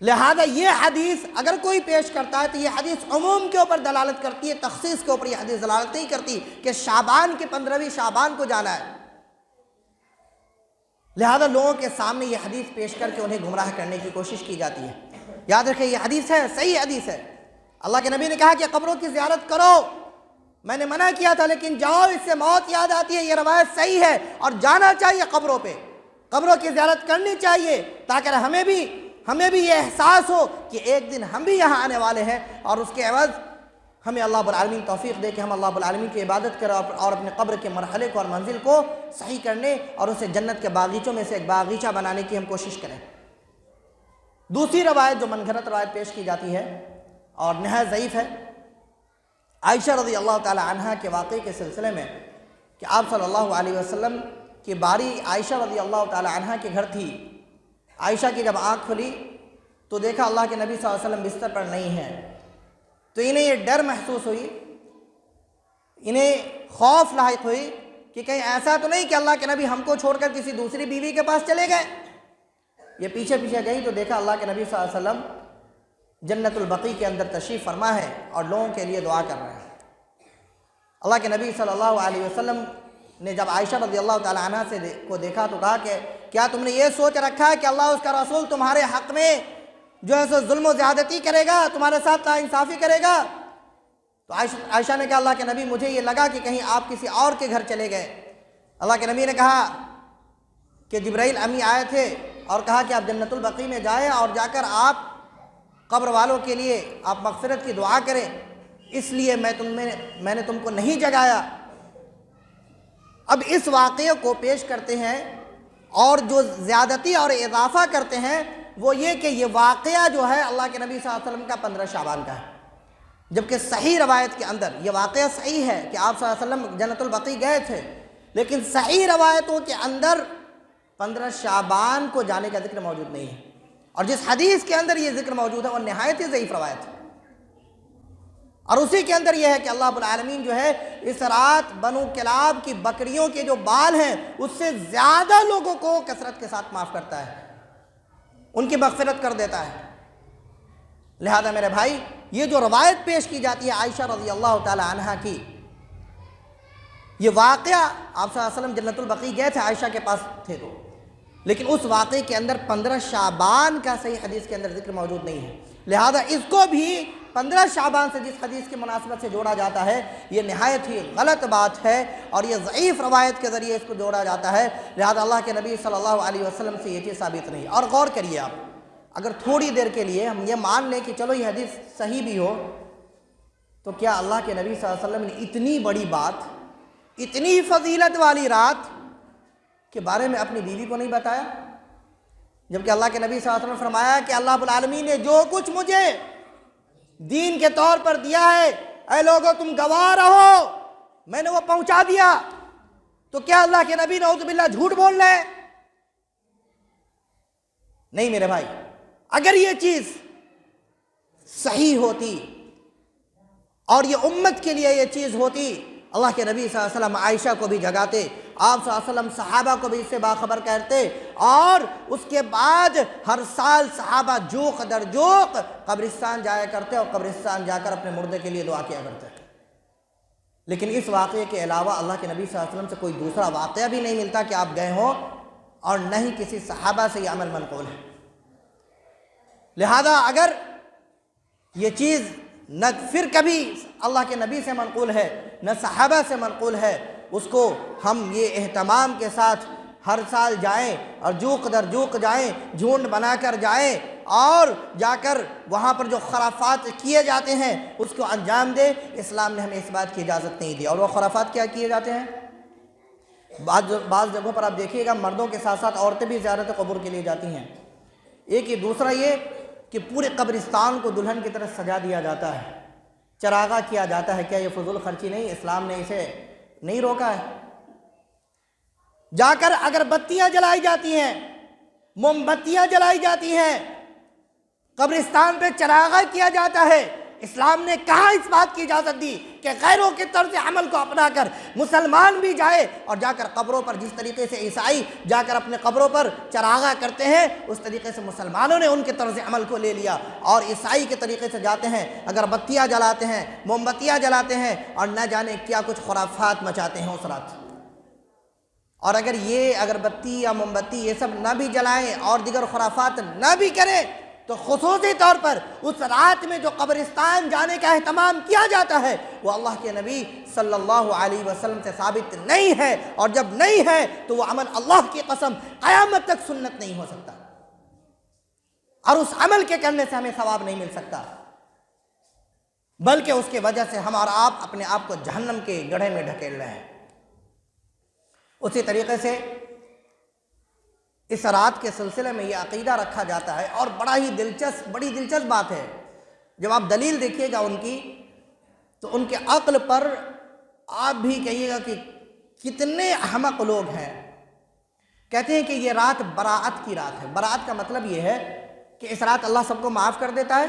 لہذا یہ حدیث اگر کوئی پیش کرتا ہے تو یہ حدیث عموم کے اوپر دلالت کرتی ہے، تخصیص کے اوپر یہ حدیث دلالت نہیں کرتی کہ شعبان کے 15ویں شعبان کو جانا ہے۔ لہذا لوگوں کے سامنے یہ حدیث پیش کر کے انہیں گمراہ کرنے کی کوشش کی جاتی ہے۔ یاد رکھیں یہ حدیث ہے، صحیح حدیث ہے۔ اللہ کے نبی نے کہا کہ قبروں کی زیارت کرو، میں نے منع کیا تھا لیکن جاؤ، اس سے موت یاد آتی ہے۔ یہ روایت صحیح ہے اور جانا چاہیے قبروں پہ، قبروں کی زیارت کرنی چاہیے تاکہ ہمیں بھی یہ احساس ہو کہ ایک دن ہم بھی یہاں آنے والے ہیں، اور اس کے عوض ہمیں اللہ رب العالمین توفیق دے کہ ہم اللہ رب العالمین کی عبادت کریں اور اپنے قبر کے مرحلے کو اور منزل کو صحیح کرنے اور اسے جنت کے باغیچوں میں سے ایک باغیچہ بنانے کی ہم کوشش کریں۔ دوسری روایت جو منگھرت روایت پیش کی جاتی ہے اور نہایت ضعیف ہے، عائشہ رضی اللہ تعالی عنہا کے واقعے کے سلسلے میں کہ آپ صلی اللہ علیہ وسلم کی باری عائشہ رضی اللہ تعالی عنہا کے گھر تھی۔ عائشہ کی جب آنکھ کھلی تو دیکھا اللہ کے نبی صلی اللہ علیہ وسلم بستر پر نہیں ہیں، تو انہیں یہ ڈر محسوس ہوئی، انہیں خوف لاحق ہوئی کہ کہیں ایسا تو نہیں کہ اللہ کے نبی ہم کو چھوڑ کر کسی دوسری بیوی کے پاس چلے گئے۔ یہ پیچھے گئی تو دیکھا اللہ کے نبی صلی اللہ علیہ وسلم جنت البقیع کے اندر تشریف فرما ہے اور لوگوں کے لیے دعا کر رہے ہیں۔ اللہ کے نبی صلی اللہ علیہ وسلم نے جب عائشہ رضی اللہ تعالی عنہ کو دیکھا تو کہا کہ کیا تم نے یہ سوچ رکھا ہے کہ اللہ اس کا رسول تمہارے حق میں جو ہے سو ظلم و زیادتی کرے گا، تمہارے ساتھ ناانصافی کرے گا؟ تو عائشہ نے کہا اللہ کے نبی مجھے یہ لگا کہ کہیں آپ کسی اور کے گھر چلے گئے۔ اللہ کے نبی نے کہا کہ جبرائیل امی آئے تھے اور کہا کہ آپ جنت البقیع میں جائیں اور جا کر آپ قبر والوں کے لیے آپ مغفرت کی دعا کریں، اس لیے میں نے تم کو نہیں جگایا۔ اب اس واقعے کو پیش کرتے ہیں اور جو زیادتی اور اضافہ کرتے ہیں وہ یہ کہ یہ واقعہ جو ہے اللہ کے نبی صلی اللہ علیہ وسلم کا 15 شعبان کا ہے، جبکہ صحیح روایت کے اندر یہ واقعہ صحیح ہے کہ آپ صلی اللہ علیہ وسلم جنت البقیع گئے تھے، لیکن صحیح روایتوں کے اندر 15 شعبان کو جانے کا ذکر موجود نہیں ہے، اور جس حدیث کے اندر یہ ذکر موجود ہے وہ نہایت ہی ضعیف روایت ہے، اور اسی کے اندر یہ ہے کہ اللہ رب العالمین جو ہے اس رات بنو کلاب کی بکریوں کے جو بال ہیں اس سے زیادہ لوگوں کو کثرت کے ساتھ معاف کرتا ہے، ان کی مغفرت کر دیتا ہے۔ لہذا میرے بھائی یہ جو روایت پیش کی جاتی ہے عائشہ رضی اللہ تعالی عنہا کی، یہ واقعہ آپ صلی اللہ علیہ وسلم جنت البقیع گئے تھے، عائشہ کے پاس تھے تو، لیکن اس واقعے کے اندر 15 شعبان کا صحیح حدیث کے اندر ذکر موجود نہیں ہے، لہذا اس کو بھی 15 شعبان سے جس حدیث کی مناسبت سے جوڑا جاتا ہے یہ نہایت ہی غلط بات ہے، اور یہ ضعیف روایت کے ذریعے اس کو جوڑا جاتا ہے، لہذا اللہ کے نبی صلی اللہ علیہ وسلم سے یہ چیز ثابت نہیں۔ اور غور کریے آپ، اگر تھوڑی دیر کے لیے ہم یہ مان لیں کہ چلو یہ حدیث صحیح بھی ہو، تو کیا اللہ کے نبی صلی اللہ علیہ وسلم نے اتنی بڑی بات، اتنی فضیلت والی رات کے بارے میں اپنی بیوی کو نہیں بتایا؟ جبکہ اللہ کے نبی صلی اللہ علیہ وسلم نے فرمایا کہ اللہ رب العالمین نے جو کچھ مجھے دین کے طور پر دیا ہے، اے لوگوں تم گواہ رہو، میں نے وہ پہنچا دیا، تو کیا اللہ کے نبی نعوذ باللہ جھوٹ بول رہے ہیں؟ نہیں میرے بھائی، اگر یہ چیز صحیح ہوتی اور یہ امت کے لیے یہ چیز ہوتی، اللہ کے نبی صلی اللہ علیہ وسلم عائشہ کو بھی جگاتے، آپ صلی اللہ علیہ وسلم صحابہ کو بھی اس سے باخبر کرتے، اور اس کے بعد ہر سال صحابہ جوق در جوق قبرستان جایا کرتے اور قبرستان جا کر اپنے مردے کے لیے دعا کیا کرتے۔ لیکن اس واقعے کے علاوہ اللہ کے نبی صلی اللہ علیہ وسلم سے کوئی دوسرا واقعہ بھی نہیں ملتا کہ آپ گئے ہوں، اور نہ ہی کسی صحابہ سے یہ عمل منقول ہے۔ لہذا اگر یہ چیز نہ پھر کبھی اللہ کے نبی سے منقول ہے نہ صحابہ سے منقول ہے، اس کو ہم یہ اہتمام کے ساتھ ہر سال جائیں اور جوق در جوق جائیں، جھنڈ بنا کر جائیں اور جا کر وہاں پر جو خرافات کیے جاتے ہیں اس کو انجام دیں، اسلام نے ہمیں اس بات کی اجازت نہیں دی۔ اور وہ خرافات کیا کیے جاتے ہیں؟ بعض جگہوں پر آپ دیکھیے گا مردوں کے ساتھ ساتھ عورتیں بھی زیارت قبور کے لیے جاتی ہیں۔ ایک یہ دوسرا یہ کہ پورے قبرستان کو دلہن کی طرح سجا دیا جاتا ہے، چراغاں کیا جاتا ہے۔ کیا یہ فضول خرچی نہیں؟ اسلام نے اسے نہیں روکا ہے؟ جا کر اگر بتیاں جلائی جاتی ہیں، موم بتیاں جلائی جاتی ہیں، قبرستان پہ چراغاں کیا جاتا ہے، اسلام نے کہاں اس بات کی اجازت دی کہ غیروں کے طرز عمل کو اپنا کر مسلمان بھی جائے اور جا کر قبروں پر، جس طریقے سے عیسائی جا کر اپنے قبروں پر چراغاں کرتے ہیں اس طریقے سے مسلمانوں نے ان کے طرز عمل کو لے لیا اور عیسائی کے طریقے سے جاتے ہیں، اگر بتیاں جلاتے ہیں، موم بتیاں جلاتے ہیں اور نہ جانے کیا کچھ خرافات مچاتے ہیں اس رات۔ اور اگر یہ اگربتی یا موم بتی یہ سب نہ بھی جلائیں اور دیگر خرافات نہ بھی کریں تو خصوصی طور پر اس رات میں جو قبرستان جانے کا اہتمام کیا جاتا ہے وہ اللہ کے نبی صلی اللہ علیہ وسلم سے ثابت نہیں ہے، اور جب نہیں ہے تو وہ عمل اللہ کی قسم قیامت تک سنت نہیں ہو سکتا، اور اس عمل کے کرنے سے ہمیں ثواب نہیں مل سکتا، بلکہ اس کی وجہ سے ہم اور آپ اپنے آپ کو جہنم کے گڑھے میں ڈھکیل رہے ہیں۔ اسی طریقے سے اس رات کے سلسلے میں یہ عقیدہ رکھا جاتا ہے، اور بڑی دلچسپ بات ہے، جب آپ دلیل دیکھیے گا ان کی تو ان کے عقل پر آپ بھی کہیے گا کہ کتنے احمق لوگ ہیں۔ کہتے ہیں کہ یہ رات براءت کی رات ہے۔ براءت کا مطلب یہ ہے کہ اس رات اللہ سب کو معاف کر دیتا ہے۔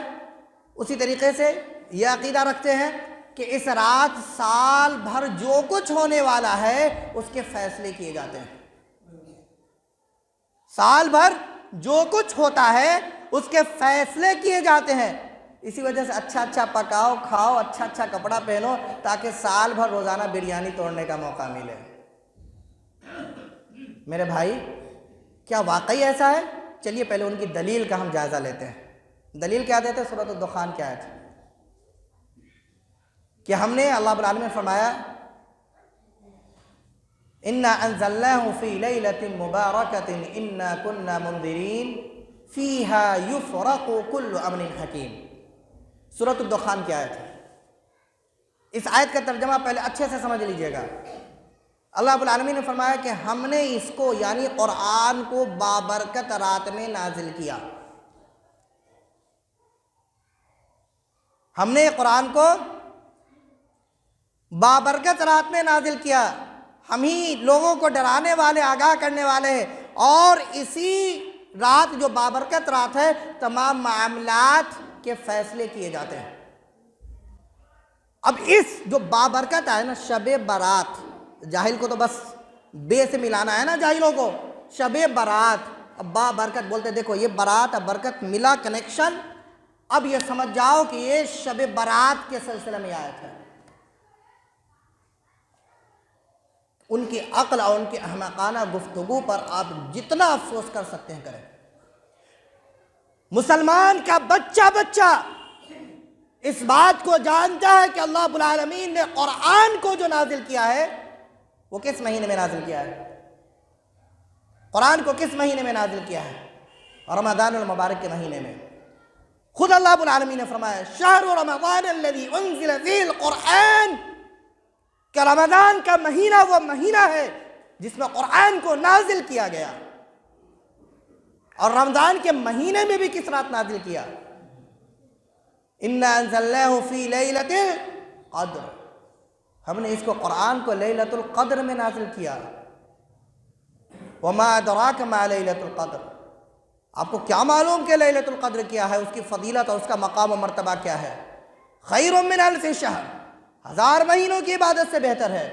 اسی طریقے سے یہ عقیدہ رکھتے ہیں کہ اس رات سال بھر جو کچھ ہونے والا ہے اس کے فیصلے کیے جاتے ہیں۔ سال بھر جو کچھ ہوتا ہے اس کے فیصلے کیے جاتے ہیں۔ اسی وجہ سے اچھا پکاؤ کھاؤ، اچھا کپڑا پہنو، تاکہ سال بھر روزانہ بریانی توڑنے کا موقع ملے۔ میرے بھائی، کیا واقعی ایسا ہے؟ چلیے پہلے ان کی دلیل کا ہم جائزہ لیتے ہیں۔ دلیل کیا دیتے ہیں؟ سورۃ الدخان کی آیت کہ ہم نے اللہ رب العالمین نے فرمایا اِنَّا أَنزَلْنَاهُ فِي لَيْلَةٍ مُبَارَكَةٍ إِنَّا كُنَّا مُنذِرِينَ فِيهَا يُفْرَقُ كُلُّ أَمْرٍ حَكِيمٍ۔ سورۃ الدخان کی آیت ہے۔ اس آیت کا ترجمہ پہلے اچھے سے سمجھ لیجئے گا۔ اللہ رب العالمین نے فرمایا کہ ہم نے اس کو یعنی قرآن کو بابرکت رات میں نازل کیا۔ ہم نے قرآن کو بابرکت رات میں نازل کیا۔ ہم ہی لوگوں کو ڈرانے والے، آگاہ کرنے والے ہیں، اور اسی رات جو بابرکت رات ہے تمام معاملات کے فیصلے کیے جاتے ہیں۔ اب اس جو بابرکت ہے نا، شب برات، جاہل کو تو بس بے سے ملانا ہے نا جاہلوں کو، شب برات، اب بابرکت بولتے، دیکھو یہ برات اب برکت ملا کنیکشن، اب یہ سمجھ جاؤ کہ یہ شب برات کے سلسلے میں آیت ہے۔ ان کی عقل اور ان کی احمقانہ گفتگو پر آپ جتنا افسوس کر سکتے ہیں کریں۔ مسلمان کا بچہ اس بات کو جانتا ہے کہ اللہ رب العالمین نے قرآن کو جو نازل کیا ہے وہ کس مہینے میں نازل کیا ہے؟ قرآن کو کس مہینے میں نازل کیا ہے؟ رمضان المبارک کے مہینے میں۔ خود اللہ رب العالمین نے فرمایا شہر رمضان الذی انزل فیہ القرآن، کہ رمضان کا مہینہ وہ مہینہ ہے جس میں قرآن کو نازل کیا گیا۔ اور رمضان کے مہینے میں بھی کس رات نازل کیا؟ اِنَّا أَنزَلْنَاهُ فِي لَيْلَةِ الْقَدْرِ، ہم نے اس کو قرآن کو لیلۃ القدر میں نازل کیا۔ وَمَا أَدْرَاكَ مَا لَيْلَةُ الْقَدْرِ، آپ کو کیا معلوم کہ لیلۃ القدر کیا ہے، اس کی فضیلت اور اس کا مقام و مرتبہ کیا ہے؟ خَيْرٌ مِّنْ أَلْفِ شَهْرٍ، 1000 مہینوں کی عبادت سے بہتر ہے۔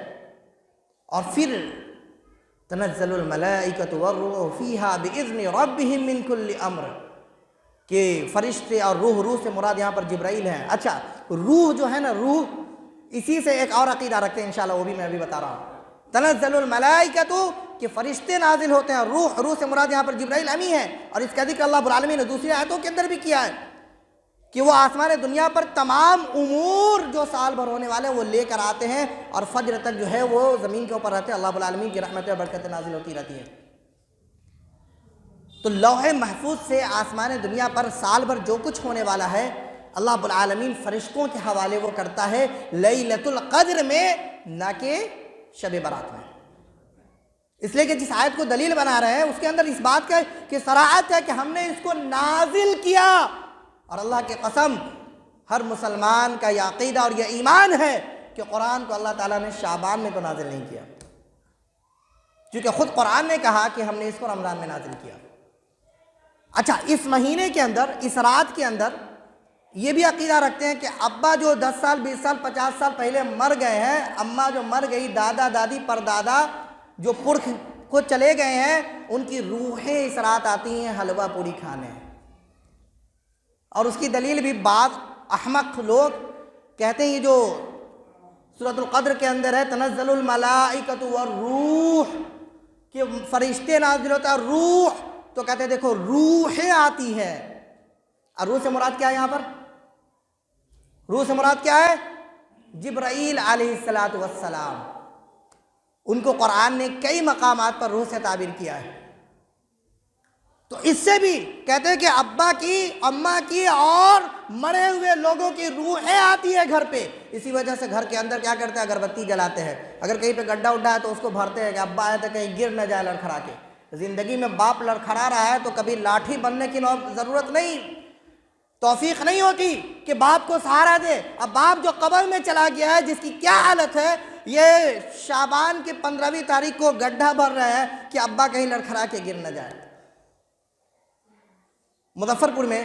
اور پھر تنزل الملائکۃ والروح فیہا بإذن ربہم من کل امر، کہ فرشتے اور روح سے مراد یہاں پر جبرائیل ہیں۔ اچھا، روح جو ہے نا، روح، اسی سے ایک اور عقیدہ رکھتے ہیں انشاءاللہ، وہ بھی میں ابھی بتا رہا ہوں۔ تنزل الملائکۃ کہ فرشتے نازل ہوتے ہیں، روح سے مراد یہاں پر جبرائیل امی ہے، اور اس کا ذکر اللہ رب العالمین نے دوسری آیتوں کے اندر بھی کیا ہے کہ وہ آسمان دنیا پر تمام امور جو سال بھر ہونے والے وہ لے کر آتے ہیں، اور فجر تک جو ہے وہ زمین کے اوپر رہتے ہیں، اللہ رب العالمین کی رحمتیں اور برکتیں نازل ہوتی رہتی ہیں۔ تو لوح محفوظ سے آسمان دنیا پر سال بھر جو کچھ ہونے والا ہے اللہ رب العالمین فرشتوں کے حوالے وہ کرتا ہے لیلۃ القدر میں، نہ کہ شب برات میں۔ اس لیے کہ جس آیت کو دلیل بنا رہے ہیں اس کے اندر اس بات کا کہ صراحت ہے کہ ہم نے اس کو نازل کیا، اور اللہ کی قسم ہر مسلمان کا یہ عقیدہ اور یہ ایمان ہے کہ قرآن کو اللہ تعالیٰ نے شعبان میں تو نازل نہیں کیا، کیونکہ خود قرآن نے کہا کہ ہم نے اس کو رمضان میں نازل کیا۔ اچھا، اس مہینے کے اندر، اس رات کے اندر یہ بھی عقیدہ رکھتے ہیں کہ ابا جو 10 سال 20 سال 50 سال پہلے مر گئے ہیں، اماں جو مر گئی، دادا دادی پردادا جو پرکھ کو چلے گئے ہیں، ان کی روحیں اس رات آتی ہیں حلوہ پوری کھانے۔ اور اس کی دلیل بھی بعض احمق لوگ کہتے ہیں یہ جو سورۃ القدر کے اندر ہے تنزل الملائکۃ والروح، کہ فرشتے نازل ہوتا ہے، روح، تو کہتے ہیں دیکھو روحیں آتی ہے. اور روح سے مراد کیا ہے یہاں پر؟ روح سے مراد کیا ہے؟ جبرائیل علیہ السلام. ان کو قرآن نے کئی مقامات پر روح سے تعبیر کیا ہے. تو اس سے بھی کہتے ہیں کہ ابا کی، اماں کی اور مرے ہوئے لوگوں کی روحیں آتی ہے گھر پہ. اسی وجہ سے گھر کے اندر کیا کرتے ہیں؟ اگربتی جلاتے ہیں. اگر کہیں پہ گڈھا اٹھا ہے تو اس کو بھرتے ہیں کہ ابا آئے تو کہیں گر نہ جائے لڑکھڑا کے. زندگی میں باپ لڑکھڑا رہا ہے تو کبھی لاٹھی بننے کی ضرورت نہیں، توفیق نہیں ہوتی کہ باپ کو سہارا دے. اب باپ جو قبر میں چلا گیا ہے، جس کی کیا حالت ہے، یہ شعبان کی 15ویں تاریخ کو گڈھا بھر رہا ہے کہ ابا کہیں لڑکھڑا کے گر نہ جائے. مظفر پور میں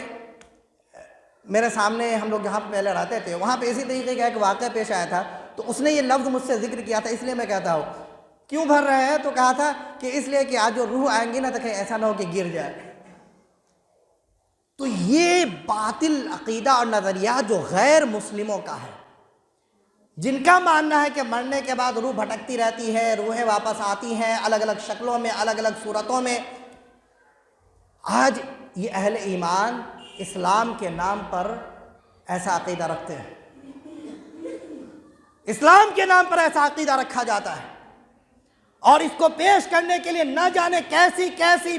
میرے سامنے ہم لوگ جہاں پہلے رہتے تھے، وہاں پہ اسی طریقے کا ایک واقعہ پیش آیا تھا. تو اس نے یہ لفظ مجھ سے ذکر کیا تھا، اس لیے میں کہتا ہوں کیوں بھر رہے ہیں؟ تو کہا تھا کہ اس لیے کہ آج جو روح آئیں گی نا تو کہیں ایسا نہ ہو کہ گر جائے. تو یہ باطل عقیدہ اور نظریات جو غیر مسلموں کا ہے، جن کا ماننا ہے کہ مرنے کے بعد روح بھٹکتی رہتی ہے، روحیں واپس آتی ہیں الگ الگ شکلوں میں، الگ الگ صورتوں میں. آج یہ اہل ایمان اسلام کے نام پر ایسا عقیدہ رکھتے ہیں. اسلام کے نام پر ایسا عقیدہ رکھا جاتا ہے، اور اس کو پیش کرنے کے لیے نہ جانے کیسی کیسی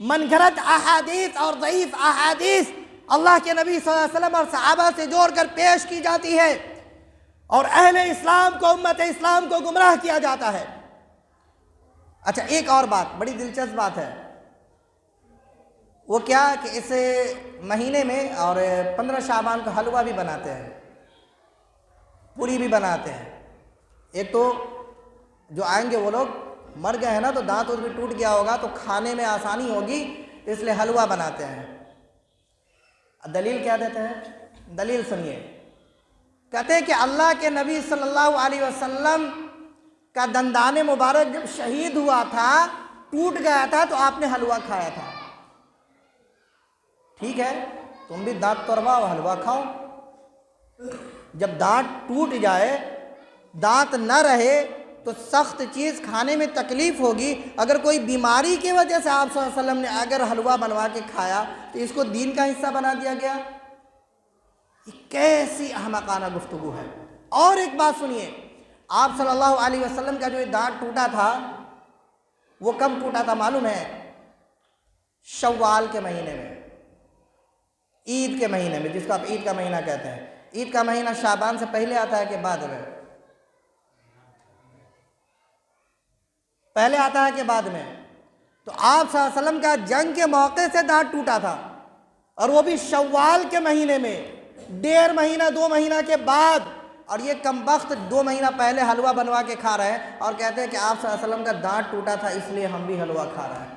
من گھڑت احادیث اور ضعیف احادیث اللہ کے نبی صلی اللہ علیہ وسلم اور صحابہ سے جوڑ کر پیش کی جاتی ہے، اور اہل اسلام کو، امت اسلام کو گمراہ کیا جاتا ہے. اچھا، ایک اور بات بڑی دلچسپ بات ہے، وہ کیا کہ اس مہینے میں اور 15 شعبان کو حلوہ بھی بناتے ہیں، پوری بھی بناتے ہیں. ایک تو جو آئیں گے وہ لوگ مر گئے ہیں نا، تو دانت بھی ٹوٹ گیا ہوگا تو کھانے میں آسانی ہوگی، اس لیے حلوہ بناتے ہیں. دلیل کیا دیتے ہیں؟ دلیل سنیے. کہتے ہیں کہ اللہ کے نبی صلی اللہ علیہ وسلم کا دندان مبارک جب شہید ہوا تھا، ٹوٹ گیا تھا، تو آپ نے حلوہ کھایا تھا. ٹھیک ہے، تم بھی دانت توڑواؤ، حلوہ کھاؤ. جب دانت ٹوٹ جائے، دانت نہ رہے، تو سخت چیز کھانے میں تکلیف ہوگی. اگر کوئی بیماری کی وجہ سے آپ صلی اللہ علیہ وسلم نے اگر حلوہ بنوا کے کھایا تو اس کو دین کا حصہ بنا دیا گیا. یہ کیسی احمقانہ گفتگو ہے. اور ایک بات سنیے، آپ صلی اللہ علیہ وسلم کا جو دانت ٹوٹا تھا وہ کب ٹوٹا تھا معلوم ہے؟ شوال کے مہینے میں، عید کے مہینے میں، جس کو آپ عید کا مہینہ کہتے ہیں. عید کا مہینہ شعبان سے پہلے آتا ہے کہ بعد میں؟ پہلے آتا ہے کہ بعد میں؟ تو آپ صلی اللہ علیہ وسلم کا جنگ کے موقع سے دانت ٹوٹا تھا، اور وہ بھی شوال کے مہینے میں، 1.5 مہینہ 2 مہینہ کے بعد. اور یہ کمبخت 2 مہینہ پہلے حلوہ بنوا کے کھا رہے ہیں اور کہتے ہیں کہ آپ صلی اللہ علیہ وسلم کا دانت ٹوٹا تھا اس لیے ہم بھی حلوہ کھا رہے ہیں.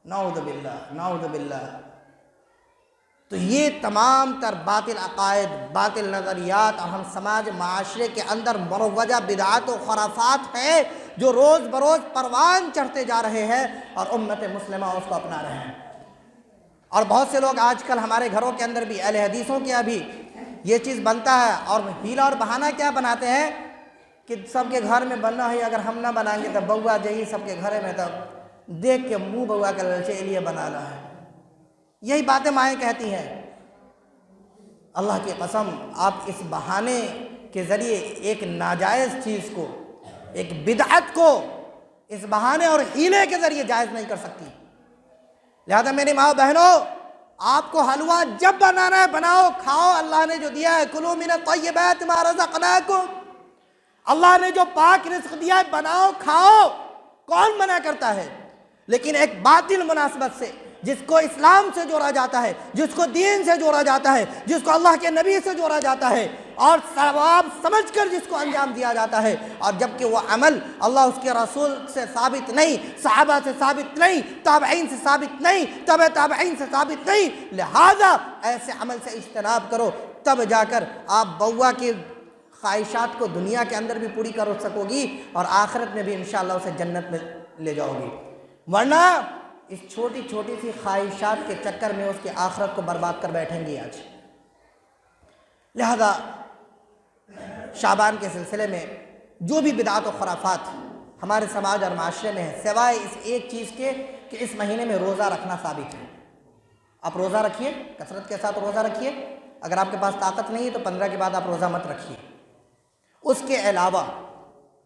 نعوذ باللہ، نعوذ باللہ. تو یہ تمام تر باطل عقائد، باطل نظریات، اور ہم سماج معاشرے کے اندر مروجہ بدعات و خرافات ہیں جو روز بروز پروان چڑھتے جا رہے ہیں، اور امت مسلمہ اس کو اپنا رہے ہیں. اور بہت سے لوگ آج کل ہمارے گھروں کے اندر بھی، اہل حدیثوں کے ابھی یہ چیز بنتا ہے، اور ہیلا اور بہانہ کیا بناتے ہیں کہ سب کے گھر میں بننا ہے، اگر ہم نہ بنائیں گے تو بوا جائیے سب کے گھر میں، تب دیکھ کے منہ بوا کا للچے لیے بنانا ہے. یہی باتیں مائیں کہتی ہیں. اللہ کی قسم، آپ اس بہانے کے ذریعے ایک ناجائز چیز کو، ایک بدعت کو اس بہانے اور ہیلے کے ذریعے جائز نہیں کر سکتی. لہذا میری ماں بہنوں، آپ کو حلوہ جب بنانا ہے بناؤ، کھاؤ. اللہ نے جو دیا ہے، کلوا من الطیبات ما رزقناکم، اللہ نے جو پاک رزق دیا ہے بناؤ کھاؤ. کون منع کرتا ہے؟ لیکن ایک باطل مناسبت سے، جس کو اسلام سے جوڑا جاتا ہے، جس کو دین سے جوڑا جاتا ہے، جس کو اللہ کے نبی سے جوڑا جاتا ہے، اور ثواب سمجھ کر جس کو انجام دیا جاتا ہے، اور جبکہ وہ عمل اللہ اس کے رسول سے ثابت نہیں، صحابہ سے ثابت نہیں، تابعین سے ثابت نہیں، تبع تابعین سے ثابت نہیں. لہذا ایسے عمل سے اجتناب کرو، تب جا کر آپ بوا کی خواہشات کو دنیا کے اندر بھی پوری کر سکو گی، اور آخرت میں بھی انشاءاللہ اسے جنت میں لے جاؤ گی. ورنہ اس چھوٹی چھوٹی سی خواہشات کے چکر میں اس کی آخرت کو برباد کر بیٹھیں گی آج. لہذا شعبان کے سلسلے میں جو بھی بدعات و خرافات ہمارے سماج اور معاشرے میں ہے، سوائے اس ایک چیز کے کہ اس مہینے میں روزہ رکھنا ثابت ہے۔ آپ روزہ رکھیے، کثرت کے ساتھ روزہ رکھیے، اگر آپ کے پاس طاقت نہیں ہے تو 15 کے بعد آپ روزہ مت رکھیے۔ اس کے علاوہ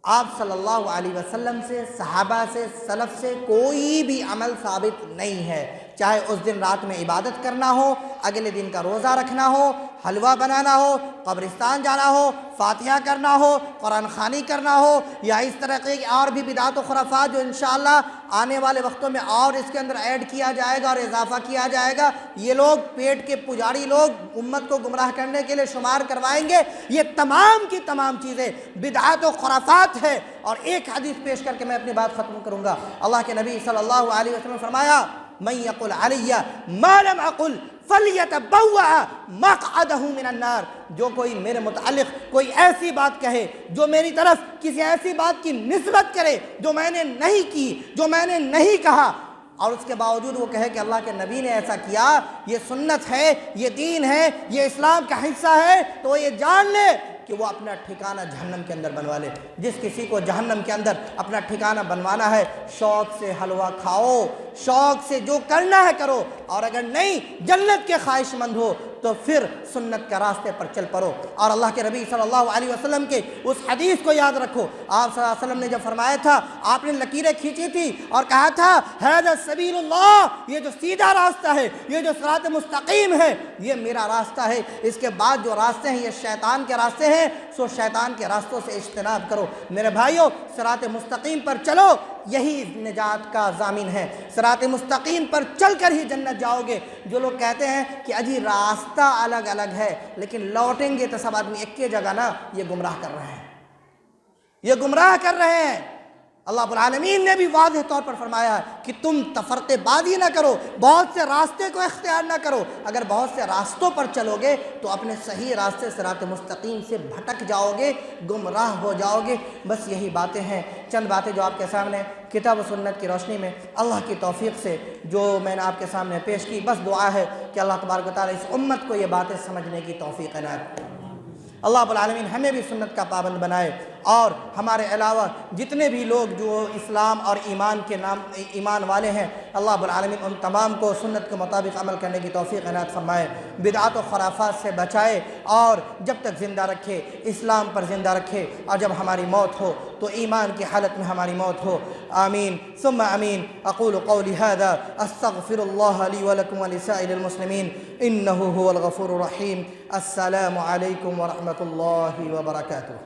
آپ صلی اللہ علیہ وسلم سے، صحابہ سے، سلف سے کوئی بھی عمل ثابت نہیں ہے، چاہے اس دن رات میں عبادت کرنا ہو، اگلے دن کا روزہ رکھنا ہو، حلوہ بنانا ہو، قبرستان جانا ہو، فاتحہ کرنا ہو، قرآن خوانی کرنا ہو، یا اس طرح کے اور بھی بدعات و خرافات جو انشاءاللہ آنے والے وقتوں میں اور اس کے اندر ایڈ کیا جائے گا اور اضافہ کیا جائے گا۔ یہ لوگ پیٹ کے پجاری لوگ امت کو گمراہ کرنے کے لیے شمار کروائیں گے۔ یہ تمام کی تمام چیزیں بدعات و خرافات ہے۔ اور ایک حدیث پیش کر کے میں اپنی بات ختم کروں گا۔ اللہ کے نبی صلی اللہ علیہ وسلم نے فرمایا، من یقل علی ما لم اقل فلیتبوأ مقعدہ من النار، جو کوئی میرے متعلق کوئی ایسی بات کہے، جو میری طرف کسی ایسی بات کی نسبت کرے جو میں نے نہیں کی، جو میں نے نہیں کہا، اور اس کے باوجود وہ کہے کہ اللہ کے نبی نے ایسا کیا، یہ سنت ہے، یہ دین ہے، یہ اسلام کا حصہ ہے، تو وہ یہ جان لے کہ وہ اپنا ٹھکانہ جہنم کے اندر بنوا لے۔ جس کسی کو جہنم کے اندر اپنا ٹھکانہ بنوانا ہے، شوق سے حلوہ کھاؤ، شوق سے جو کرنا ہے کرو، اور اگر نہیں جنت کے خواہش مند ہو تو پھر سنت کے راستے پر چل پڑو۔ اور اللہ کے نبی صلی اللہ علیہ وسلم کے اس حدیث کو یاد رکھو۔ آپ صلی اللہ علیہ وسلم نے جب فرمایا تھا، آپ نے لکیریں کھینچی تھی اور کہا تھا ھذا سبیل اللہ، یہ جو سیدھا راستہ ہے، یہ جو صراط مستقیم ہے، یہ میرا راستہ ہے۔ اس کے بعد جو راستے ہیں یہ شیطان کے راستے ہیں، سو شیطان کے راستوں سے اجتناب کرو۔ میرے بھائیوں، صراط مستقیم پر چلو، یہی نجات کا ضامن ہے۔ صراط مستقیم پر چل کر ہی جنت جاؤ گے۔ جو لوگ کہتے ہیں کہ اجی راستہ الگ الگ ہے لیکن لوٹیں گے تو سب آدمی ایک ہی جگہ نا، یہ گمراہ کر رہے ہیں، یہ گمراہ کر رہے ہیں۔ اللہ رب العالمین نے بھی واضح طور پر فرمایا کہ تم تفرقے بازی نہ کرو، بہت سے راستے کو اختیار نہ کرو۔ اگر بہت سے راستوں پر چلو گے تو اپنے صحیح راستے صراط مستقیم سے بھٹک جاؤ گے، گمراہ ہو جاؤ گے۔ بس یہی باتیں ہیں، چند باتیں جو آپ کے سامنے کتاب و سنت کی روشنی میں اللہ کی توفیق سے جو میں نے آپ کے سامنے پیش کی۔ بس دعا ہے کہ اللہ تبارک و تعالیٰ اس امت کو یہ باتیں سمجھنے کی توفیق عنایت۔ اللہ رب العالمین ہمیں بھی سنت کا پابند بنائے، اور ہمارے علاوہ جتنے بھی لوگ جو اسلام اور ایمان والے ہیں، اللہ رب العالمین ان تمام کو سنت کے مطابق عمل کرنے کی توفیق عنایت فرمائے، بدعات و خرافات سے بچائے، اور جب تک زندہ رکھے اسلام پر زندہ رکھے، اور جب ہماری موت ہو تو ایمان کی حالت میں ہماری موت ہو۔ آمین ثم آمین۔ اقول قولی ھذا استغفر اللہ لی ولکم ولسائر المسلمین انہ هو الغفور الرحیم۔ السلام علیکم ورحمۃ اللہ وبرکاتہ۔